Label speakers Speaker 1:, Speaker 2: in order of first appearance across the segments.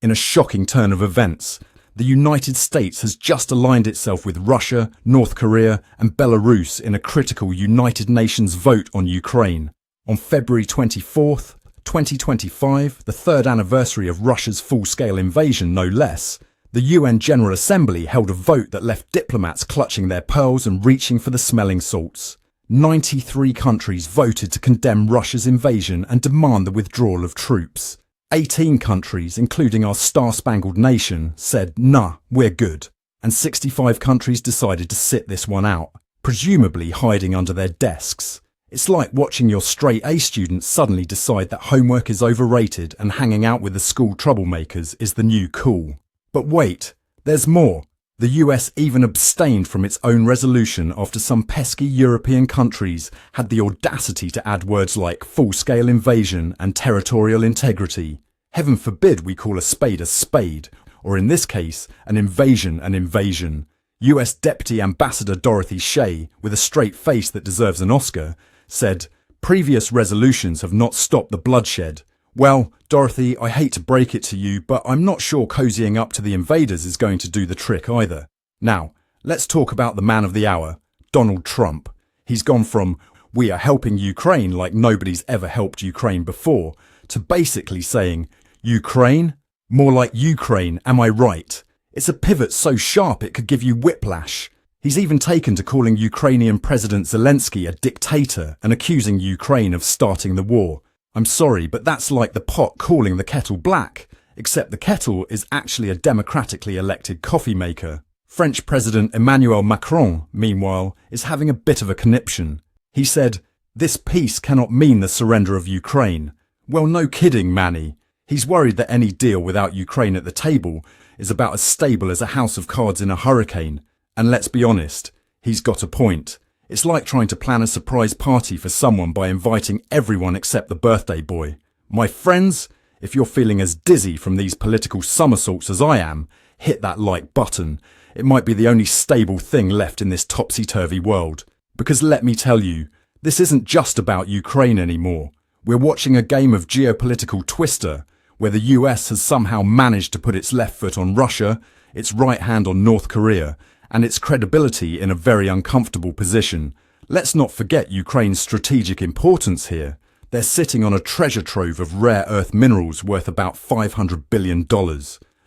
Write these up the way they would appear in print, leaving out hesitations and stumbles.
Speaker 1: In a shocking turn of events, the United States has just aligned itself with Russia, North Korea and Belarus in a critical United Nations vote on Ukraine. On February 24th, 2025, the third anniversary of Russia's full-scale invasion no less, the UN General Assembly held a vote that left diplomats clutching their pearls and reaching for the smelling salts. 93 countries voted to condemn Russia's invasion and demand the withdrawal of troops. 18 countries, including our star-spangled nation, said, nah, we're good. And 65 countries decided to sit this one out, presumably hiding under their desks. It's like watching your straight A students suddenly decide that homework is overrated and hanging out with the school troublemakers is the new cool. But wait, there's more. The US even abstained from its own resolution after some pesky European countries had the audacity to add words like full-scale invasion and territorial integrity. Heaven forbid we call a spade, or in this case, an invasion an invasion. US Deputy Ambassador Dorothy Shea, with a straight face that deserves an Oscar, said, "Previous resolutions have not stopped the bloodshed. Well, Dorothy, I hate to break it to you, but I'm not sure cozying up to the invaders is going to do the trick either." Now, let's talk about the man of the hour, Donald Trump. He's gone from, "We are helping Ukraine like nobody's ever helped Ukraine before," to basically saying, "Ukraine? More like Ukraine, am I right?" It's a pivot so sharp it could give you whiplash. He's even taken to calling Ukrainian President Zelensky a dictator and accusing Ukraine of starting the war. I'm sorry, but that's like the pot calling the kettle black, except the kettle is actually a democratically elected coffee maker. French President Emmanuel Macron, meanwhile, is having a bit of a conniption. He said, "This peace cannot mean the surrender of Ukraine." Well, no kidding, Manny. He's worried that any deal without Ukraine at the table is about as stable as a house of cards in a hurricane. And let's be honest, he's got a point. It's like trying to plan a surprise party for someone by inviting everyone except the birthday boy. My friends, if you're feeling as dizzy from these political somersaults as I am, hit that like button. It might be the only stable thing left in this topsy-turvy world. Because let me tell you, this isn't just about Ukraine anymore. We're watching a game of geopolitical twister, where the US has somehow managed to put its left foot on Russia, its right hand on North Korea, and its credibility in a very uncomfortable position. Let's not forget Ukraine's strategic importance here. They're sitting on a treasure trove of rare earth minerals worth about $500 billion.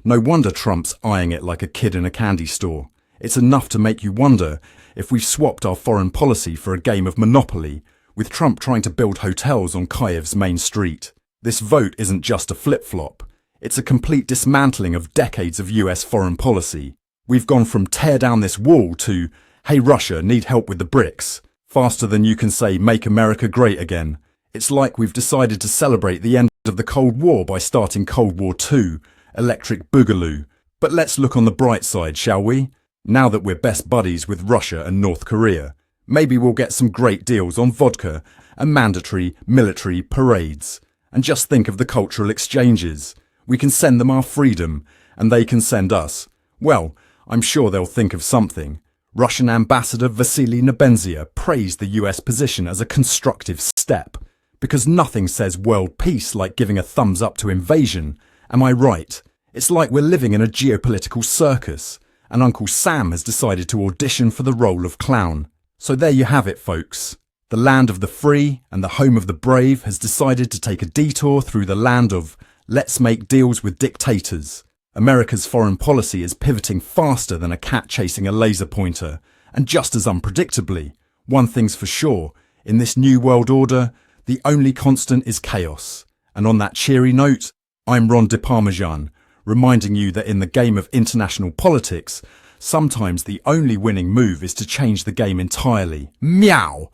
Speaker 1: No wonder Trump's eyeing it like a kid in a candy store. It's enough to make you wonder if we've swapped our foreign policy for a game of Monopoly, with Trump trying to build hotels on Kyiv's main street. This vote isn't just a flip-flop. It's a complete dismantling of decades of US foreign policy. We've gone from tear down this wall to, hey Russia, need help with the bricks, faster than you can say make America great again. It's like we've decided to celebrate the end of the Cold War by starting Cold War II, electric boogaloo. But let's look on the bright side, shall we? Now that we're best buddies with Russia and North Korea, maybe we'll get some great deals on vodka and mandatory military parades. And just think of the cultural exchanges. We can send them our freedom, and they can send us. Well, I'm sure they'll think of something. Russian Ambassador Vasily Nebenzia praised the US position as a constructive step, because nothing says world peace like giving a thumbs up to invasion. Am I right? It's like we're living in a geopolitical circus, and Uncle Sam has decided to audition for the role of clown. So there you have it, folks. The land of the free and the home of the brave has decided to take a detour through the land of let's make deals with dictators. America's foreign policy is pivoting faster than a cat chasing a laser pointer, and just as unpredictably, one thing's for sure, in this new world order, the only constant is chaos. And on that cheery note, I'm Ron DeParmesan, reminding you that in the game of international politics, sometimes the only winning move is to change the game entirely. Meow!